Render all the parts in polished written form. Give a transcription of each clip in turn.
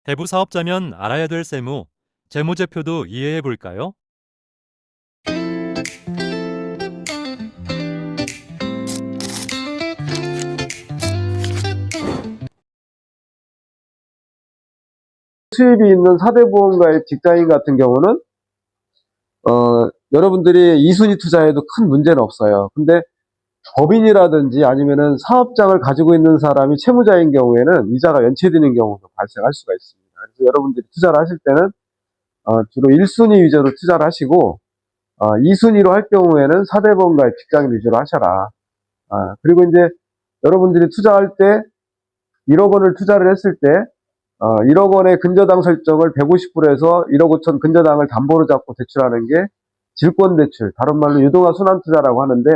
대부 사업자면 알아야 될 세무, 재무제표도 이해해 볼까요? 수입이 있는 사대보험가입 직장인 같은 경우는 여러분들이 2순위 투자해도 큰 문제는 없어요. 근데 법인이라든지 아니면은 사업장을 가지고 있는 사람이 채무자인 경우에는 이자가 연체되는 경우도 발생할 수가 있습니다. 그래서 여러분들이 투자를 하실 때는 주로 1순위 위주로 투자를 하시고 2순위로 할 경우에는 사대보험가입 직장인 위주로 하셔라. 그리고 이제 여러분들이 투자할 때 1억 원을 투자를 했을 때 1억 원의 근저당 설정을 150%에서 1억 5천 근저당을 담보로 잡고 대출하는 게 질권대출, 다른 말로 유동화 순환투자라고 하는데,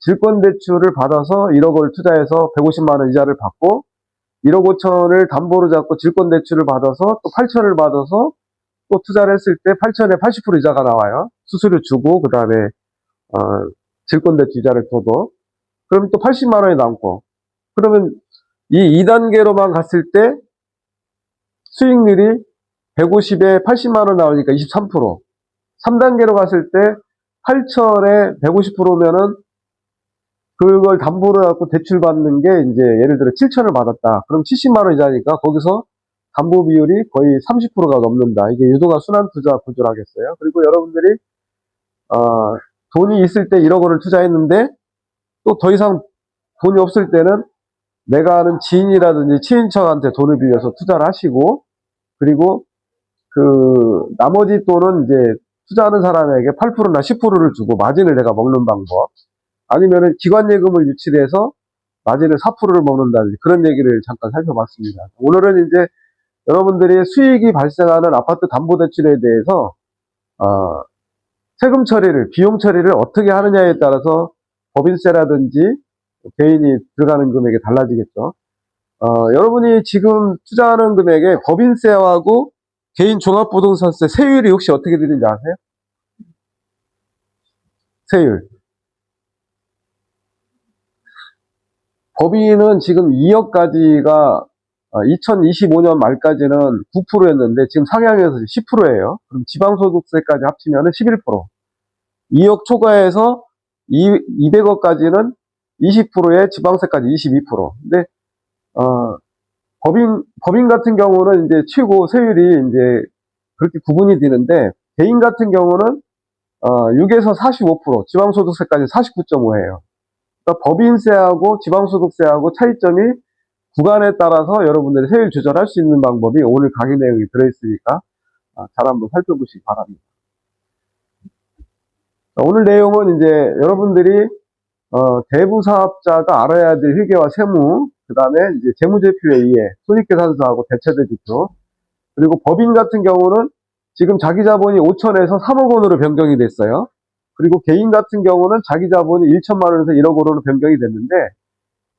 질권대출을 받아서 1억 원을 투자해서 150만 원 이자를 받고 1억 5천을 담보로 잡고 질권대출을 받아서 또 8천을 받아서 또 투자를 했을 때 8천에 80% 이자가 나와요. 수수료 주고 그 다음에 질권대출 이자를 줘도 그러면 또 80만 원이 남고, 그러면 이 2단계로만 갔을 때 수익률이 150에 80만 원 나오니까 23%. 3단계로 갔을 때 8천에 150%면은 그걸 담보로 갖고 대출 받는 게 이제 예를 들어 7천을 받았다. 그럼 70만 원 이자니까 거기서 담보 비율이 거의 30%가 넘는다. 이게 유동화 순환투자 구조라겠어요. 그리고 여러분들이 돈이 있을 때 1억 원을 투자했는데 또 더 이상 돈이 없을 때는 내가 아는 지인이라든지 친인척한테 돈을 빌려서 투자를 하시고, 그리고 그 나머지 돈은 이제 투자하는 사람에게 8%나 10%를 주고 마진을 내가 먹는 방법, 아니면은 기관예금을 유치해서 마진을 4%를 먹는다든지 그런 얘기를 잠깐 살펴봤습니다. 오늘은 이제 여러분들이 수익이 발생하는 아파트 담보대출에 대해서 세금 처리를, 비용 처리를 어떻게 하느냐에 따라서 법인세라든지 개인이 들어가는 금액이 달라지겠죠. 여러분이 지금 투자하는 금액에 법인세하고 개인 종합부동산세 세율이 혹시 어떻게 되는지 아세요? 세율. 법인은 지금 2억까지가 2025년 말까지는 9%였는데 지금 상향해서 10%예요. 그럼 지방소득세까지 합치면 11%. 2억 초과해서 200억까지는 20%에 지방세까지 22%. 근데 법인 같은 경우는 이제 최고 세율이 이제 그렇게 구분이 되는데, 개인 같은 경우는 6에서 45%, 지방소득세까지 49.5예요. 그러니까 법인세하고 지방소득세하고 차이점이 구간에 따라서 여러분들이 세율 조절할 수 있는 방법이 오늘 강의 내용이 들어있으니까 잘 한번 살펴보시기 바랍니다. 오늘 내용은 이제 여러분들이 대부 사업자가 알아야 될 회계와 세무, 그 다음에 이제 재무제표에 의해 손익계산서하고 대체대지표, 그리고 법인 같은 경우는 지금 자기 자본이 5천에서 3억 원으로 변경이 됐어요. 그리고 개인 같은 경우는 자기 자본이 1천만 원에서 1억 원으로 변경이 됐는데,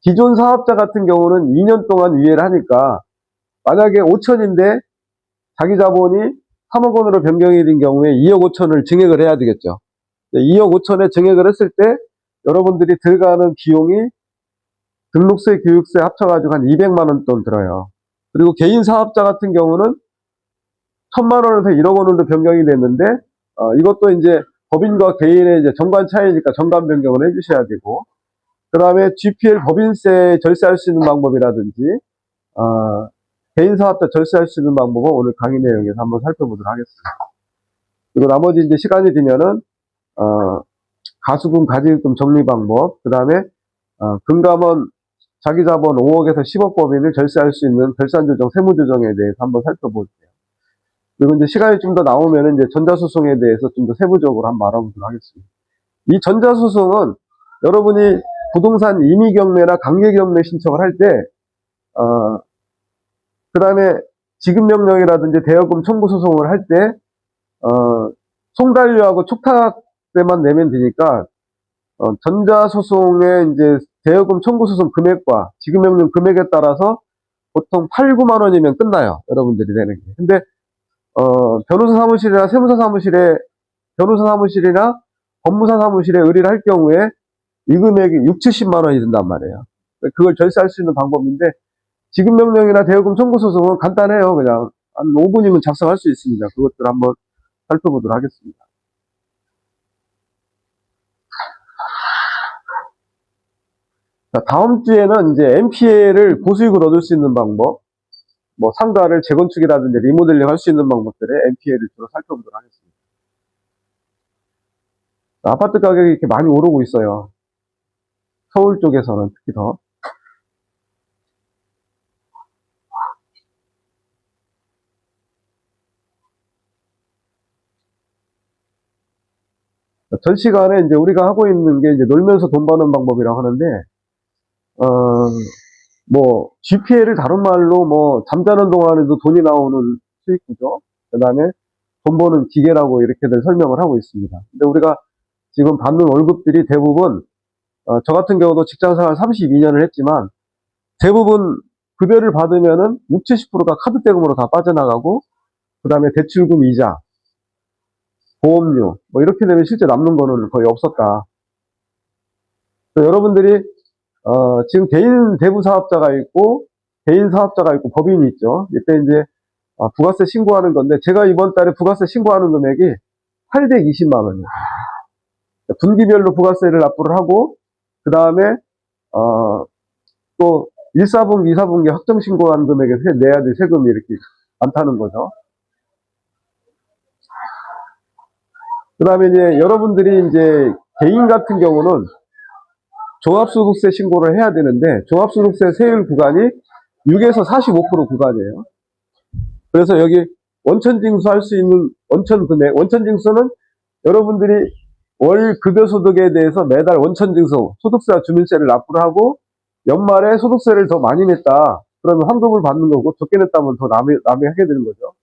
기존 사업자 같은 경우는 2년 동안 유예를 하니까 만약에 5천인데 자기 자본이 3억 원으로 변경이 된 경우에 2억 5천을 증액을 해야 되겠죠. 2억 5천에 증액을 했을 때 여러분들이 들어가는 비용이 등록세, 교육세 합쳐가지고 한 200만 원 돈 들어요. 그리고 개인 사업자 같은 경우는 1천만 원에서 1억 원으로 변경이 됐는데, 이것도 이제 법인과 개인의 이제 정관 차이니까 정관 변경을 해주셔야 되고, 그 다음에 GPL 법인세 절세할 수 있는 방법이라든지, 개인 사업자 절세할 수 있는 방법은 오늘 강의 내용에서 한번 살펴보도록 하겠습니다. 그리고 나머지 이제 시간이 되면은, 가수금, 가지금 정리 방법, 그 다음에, 금감원 자기 자본 5억에서 10억 법인을 절세할 수 있는 결산조정, 세무조정에 대해서 한번 살펴볼게요. 그리고 이제 시간이 좀 더 나오면 이제 전자소송에 대해서 좀 더 세부적으로 한번 알아보도록 하겠습니다. 이 전자소송은 여러분이 부동산 임의경매나 강제경매 신청을 할 때, 그 다음에 지급명령이라든지 대여금 청구 소송을 할 때, 송달료하고 촉탁세만 내면 되니까, 전자소송의 이제 대여금 청구 소송 금액과 지급명령 금액에 따라서 보통 8, 9만 원이면 끝나요. 여러분들이 내는 게. 근데, 변호사 사무실이나 세무사 사무실에, 변호사 사무실이나 법무사 사무실에 의뢰를 할 경우에 이 금액이 6, 70만 원이 든단 말이에요. 그걸 절세할 수 있는 방법인데, 지급명령이나 대여금 청구 소송은 간단해요. 그냥 한 5분이면 작성할 수 있습니다. 그것들 한번 살펴보도록 하겠습니다. 자, 다음 주에는 이제 MPL을 고수익을 얻을 수 있는 방법, 뭐 상가를 재건축이라든지 리모델링 할 수 있는 방법들의 MPL을 주로 살펴보도록 하겠습니다. 아파트 가격이 이렇게 많이 오르고 있어요. 서울 쪽에서는 특히 더. 전 시간에 이제 우리가 하고 있는 게 이제 놀면서 돈 버는 방법이라고 하는데, 뭐, GPL을 다른 말로 뭐, 잠자는 동안에도 돈이 나오는 수익 구조, 그 다음에 돈 버는 기계라고 이렇게들 설명을 하고 있습니다. 근데 우리가 지금 받는 월급들이 대부분, 저 같은 경우도 직장생활 32년을 했지만, 대부분 급여를 받으면은 60, 70%가 카드 대금으로 다 빠져나가고, 그 다음에 대출금 이자, 보험료, 뭐 이렇게 되면 실제 남는 거는 거의 없었다. 여러분들이 지금 개인 대부 사업자가 있고 개인 사업자가 있고 법인이 있죠. 이때 이제 부가세 신고하는 건데 제가 이번 달에 부가세 신고하는 금액이 820만 원이에요. 분기별로 부가세를 납부를 하고 그 다음에 또 1사분기, 2사분기 확정 신고한 금액에 내야 될 세금이 이렇게 많다는 거죠. 그 다음에 이제 여러분들이 이제 개인 같은 경우는 종합소득세 신고를 해야 되는데 종합소득세 세율 구간이 6에서 45% 구간이에요. 그래서 여기 원천징수 할 수 있는 원천 금액, 원천징수는 여러분들이 월 급여소득에 대해서 매달 원천징수, 소득세와 주민세를 납부를 하고 연말에 소득세를 더 많이 냈다. 그러면 환급을 받는 거고 적게 냈다면 더 남이 하게 되는 거죠.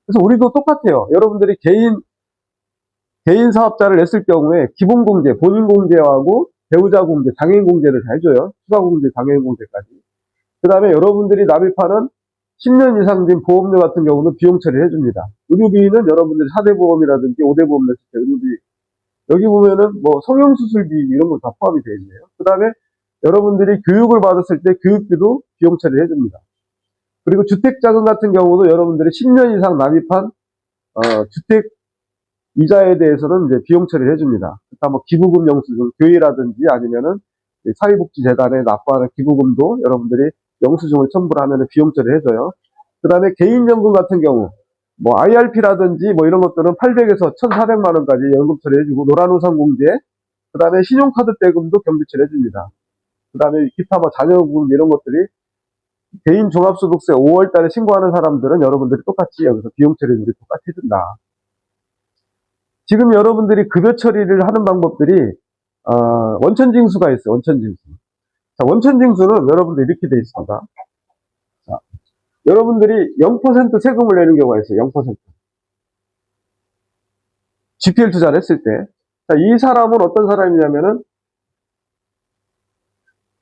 그래서 우리도 똑같아요. 여러분들이 개인 사업자를 냈을 경우에 기본공제, 본인공제하고 배우자공제, 장애인공제를 다 해줘요. 추가공제, 장애인공제까지. 그 다음에 여러분들이 납입하는 10년 이상 된 보험료 같은 경우는 비용 처리를 해줍니다. 의료비는 여러분들이 4대 보험이라든지 5대 보험 냈을 때 의료비, 여기 보면은 뭐 성형수술비 이런 거 다 포함이 되어 있네요. 그 다음에 여러분들이 교육을 받았을 때 교육비도 비용 처리를 해줍니다. 그리고 주택자금 같은 경우도 여러분들이 10년 이상 납입한 주택 이자에 대해서는 이제 비용 처리를 해줍니다. 그러니까 뭐 기부금 영수증, 교회라든지 아니면은 사회복지재단에 납부하는 기부금도 여러분들이 영수증을 첨부를 하면 비용 처리를 해줘요. 그 다음에 개인연금 같은 경우, 뭐 IRP라든지 뭐 이런 것들은 800에서 1,400만 원까지 연금 처리해주고 노란우산공제, 그 다음에 신용카드 대금도 경비 처리해줍니다. 그 다음에 기타 뭐 자녀금 이런 것들이 개인 종합소득세 5월 달에 신고하는 사람들은 여러분들이 똑같이 여기서 비용 처리를 똑같이 해준다. 지금 여러분들이 급여 처리를 하는 방법들이 원천징수가 있어요. 원천징수. 자, 원천징수는 여러분들 이렇게 돼 있습니다. 자, 여러분들이 0% 세금을 내는 경우가 있어요. 0%. GPL 투자를 했을 때. 자, 이 사람은 어떤 사람이냐면은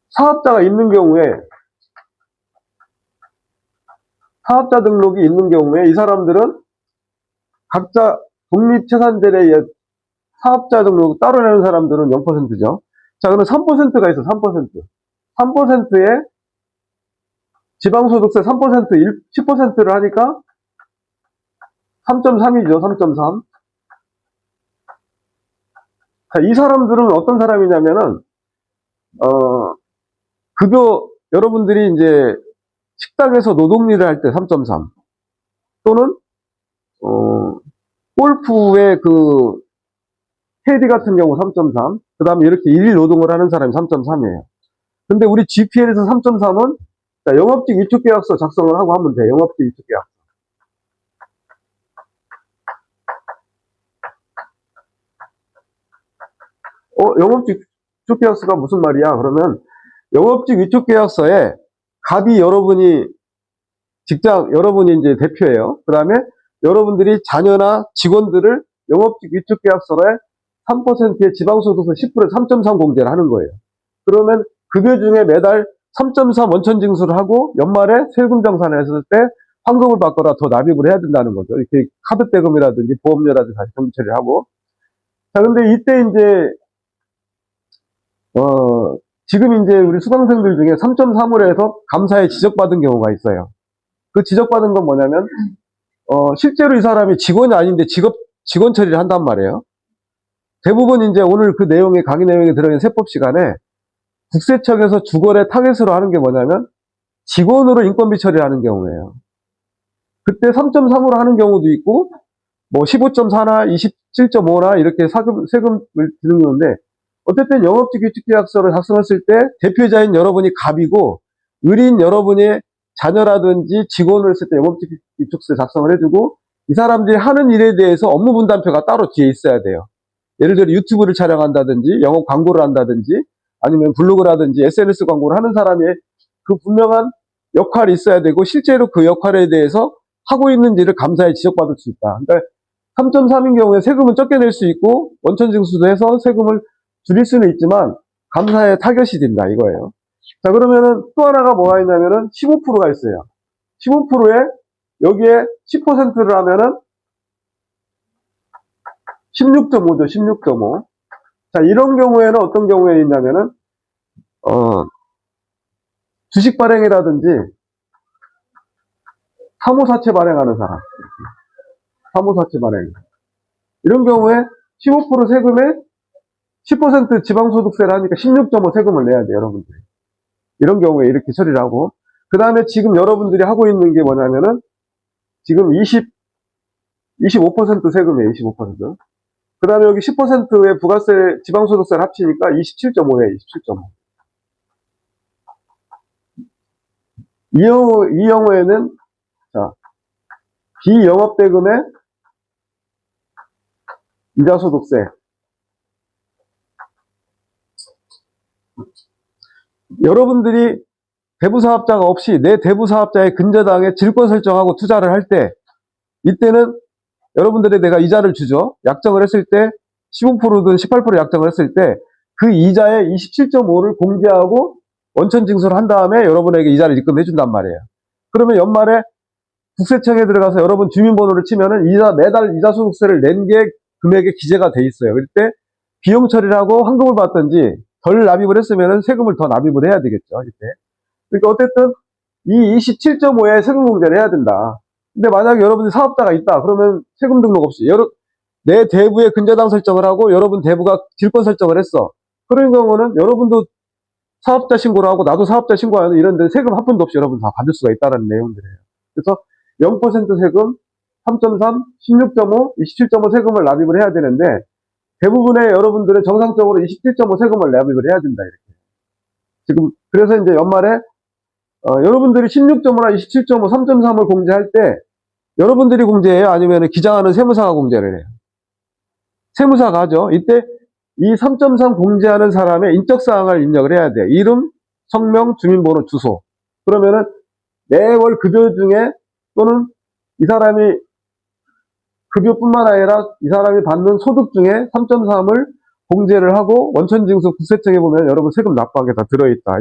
사업자가 있는 경우에 사업자 등록이 있는 경우에 이 사람들은 각자 독립재산제에 의해 사업자 등록 따로 내는 사람들은 0%죠. 자, 그럼 3%가 있어, 3%. 3%에 지방소득세 3%, 10%를 하니까 3.3이죠, 3.3. 자, 이 사람들은 어떤 사람이냐면은, 급여, 여러분들이 이제 식당에서 노동일을 할 때 3.3. 또는, 골프의 그, 캐디 같은 경우 3.3. 그 다음에 이렇게 일일 노동을 하는 사람이 3.3이에요. 근데 우리 GPL에서 3.3은 영업직 위촉계약서 작성을 하고 하면 돼요. 영업직 위촉계약서. 영업직 위촉계약서가 무슨 말이야? 그러면 영업직 위촉계약서에 갑이 여러분이 여러분이 이제 대표예요. 그 다음에 여러분들이 자녀나 직원들을 영업직 위촉계약서에 3%의 지방소득세 10%에 3.3 공제를 하는 거예요. 그러면 급여 중에 매달 3.3 원천징수를 하고 연말에 세금 정산을 했을 때 환급을 받거나 더 납입을 해야 된다는 거죠. 이렇게 카드 대금이라든지 보험료라든지 다시 정비 처리를 하고. 자, 근데 이때 이제 지금 이제 우리 수강생들 중에 3.3을 해서 감사에 지적받은 경우가 있어요. 그 지적받은 건 뭐냐면, 실제로 이 사람이 직원이 아닌데 직원 처리를 한단 말이에요. 대부분 이제 오늘 그 내용에, 강의 내용에 들어있는 세법 시간에 국세청에서 주거래 타겟으로 하는 게 뭐냐면, 직원으로 인건비 처리를 하는 경우예요. 그때 3.3으로 하는 경우도 있고, 뭐 15.4나 27.5나 이렇게 세금을 드는 건데, 어쨌든 영업직 규칙계약서를 작성했을 때 대표자인 여러분이 갑이고, 을인 여러분의 자녀라든지 직원을 했을 때 영업직 규칙서 작성을 해주고, 이 사람들이 하는 일에 대해서 업무 분담표가 따로 뒤에 있어야 돼요. 예를 들어 유튜브를 촬영한다든지, 영업 광고를 한다든지, 아니면 블로그라든지 SNS 광고를 하는 사람의 그 분명한 역할이 있어야 되고, 실제로 그 역할에 대해서 하고 있는지를 감사에 지적받을 수 있다. 그러니까 3.3인 경우에 세금은 적게 낼 수 있고, 원천징수도 해서 세금을 줄일 수는 있지만, 감사에 타겟이 된다, 이거예요. 자, 그러면은 또 하나가 뭐가 있냐면은 15%가 있어요. 15%에 여기에 10%를 하면은 16.5죠, 16.5. 자, 이런 경우에는 어떤 경우에 있냐면은, 주식 발행이라든지, 사모사채 발행하는 사람. 사모사채 발행. 이런 경우에 15% 세금에 10% 지방소득세를 하니까 16.5 세금을 내야 돼요, 여러분들이. 이런 경우에 이렇게 처리를 하고, 그 다음에 지금 여러분들이 하고 있는 게 뭐냐면은, 지금 25% 세금이에요, 25%. 그 다음에 여기 10%의 부가세, 지방소득세를 합치니까 27.5예요, 27.5. 이 경우에는, 자, 비영업대금의 이자소득세. 여러분들이 대부사업자가 없이 내 대부사업자의 근저당에 질권 설정하고 투자를 할 때, 이때는 여러분들이 내가 이자를 주죠. 약정을 했을 때 15%든 18% 약정을 했을 때 그 이자의 27.5를 공제하고 원천징수를 한 다음에 여러분에게 이자를 입금해 준단 말이에요. 그러면 연말에 국세청에 들어가서 여러분 주민번호를 치면은 매달 이자소득세를 낸 게 금액에 기재가 돼 있어요. 그때 비용 처리를 하고 환급을 받든지 덜 납입을 했으면은 세금을 더 납입을 해야 되겠죠. 이때. 그러니까 어쨌든 이 27.5에 세금 공제를 해야 된다. 근데 만약에 여러분이 사업자가 있다. 그러면 세금 등록 없이 내 대부의 근저당 설정을 하고 여러분 대부가 질권 설정을 했어. 그런 경우는 여러분도 사업자 신고를 하고 나도 사업자 신고하는 이런데 세금 한 푼도 없이 여러분 다 받을 수가 있다는 내용들이에요. 그래서 0% 세금, 3.3, 16.5, 27.5 세금을 납입을 해야 되는데 대부분의 여러분들은 정상적으로 27.5 세금을 납입을 해야 된다. 이렇게. 지금 그래서 이제 연말에 여러분들이 16.5나 27.5, 3.3을 공제할 때 여러분들이 공제해요? 아니면 기장하는 세무사가 공제를 해요? 세무사가 하죠. 이때 이 3.3 공제하는 사람의 인적사항을 입력을 해야 돼요. 이름, 성명, 주민번호, 주소. 그러면은 매월 급여 중에 또는 이 사람이 급여뿐만 아니라 이 사람이 받는 소득 중에 3.3을 공제를 하고 원천징수 국세청에 보면 여러분 세금 납부하게 다 들어있다.